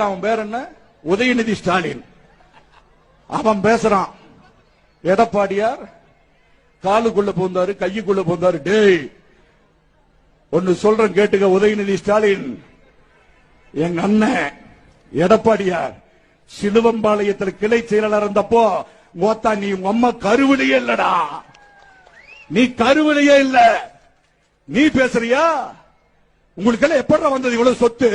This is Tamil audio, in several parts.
அவன் பேர் என்ன? உதயநிதி ஸ்டாலின். அவன் பேசுறான், எடப்பாடியார் காலுக்குள்ள போந்தாரு, கையுக்குள்ள போந்தாரு. டேய், ஒன்னு சொல்றேன் கேட்டுக்க. உதயநிதி ஸ்டாலின், எங்க அண்ணன் எடப்பாடியார் சிலுவம்பாளையத்தில் கிளை செயலாளர் இருந்தப்போ ஓத்தா நீ உங்க அம்மா கருவிலேயே இல்லடா, நீ கருவிலேயே இல்ல. நீ பேசுறியா? உங்களுக்கு எல்லாம் எப்படா வந்தது இவ்வளவு சொத்து?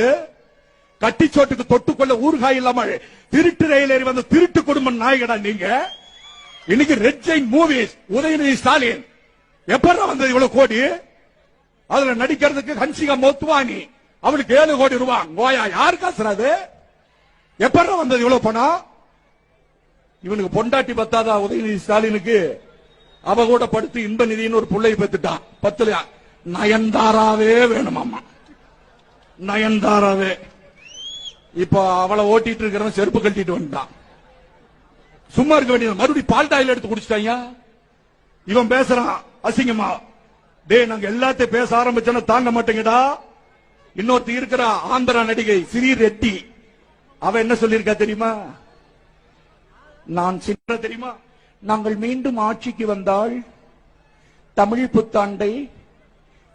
கட்டிச்சோட்டுக்கு தொட்டுக்கொள்ள ஊர்காய் இல்லாம திருட்டு ரயில் ஏறி வந்த திருட்டு குடும்ப நாயகடா நீங்க. இன்னைக்கு ரெட் ஜெயின் மூவிஸ் உதயநிதி ஸ்டாலின் எப்படா வந்தது இவ்வளவு கோடி? அதுல நடிக்கிறதுக்கு ஹன்சிகா மோத்வானி, அவளுக்கு 7 கோடி ரூபாய். கோயா யாரு காசுறாது? எப்படா வந்தது இவ்வளவு பணம்? இவனுக்கு பொண்டாட்டி பத்தாதா உதயநிதி ஸ்டாலினுக்கு? அவ கூட படுத்து இன்ப நிதினு ஒரு புள்ளையை பெத்துட்டான். 10 நயன்தாராவே வேணுமாமா, நயன்தாராவே. இப்ப அவளை ஓட்டிட்டு இருக்கிறவன் செருப்பு கட்டிட்டு வந்துட்டான். சும்மா இருக்க வேண்டியது. மறுபடியும் பால் டாயில் எடுத்து குடிச்சிட்டாங்க. இவன் பேசுறான் அசிங்கமா. டே, நாங்க எல்லாத்தையும் பேச ஆரம்பிச்சோன்னா தாங்க மாட்டேங்கடா. இன்னொருத்தி இருக்கிற ஆந்திரா நடிகை ஸ்ரீ ரெட்டி, அவ என்ன சொல்லியிருக்கா தெரியுமா? நான் சின்ன தெரியுமா, நாங்கள் மீண்டும் ஆட்சிக்கு வந்தால் தமிழ் புத்தாண்டை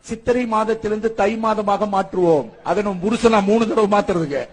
சித்திரை மாதத்திலிருந்து தை மாதமாக மாற்றுவோம். அதை நம்ம புருஷனா 3 தடவை மாத்துறதுக்கு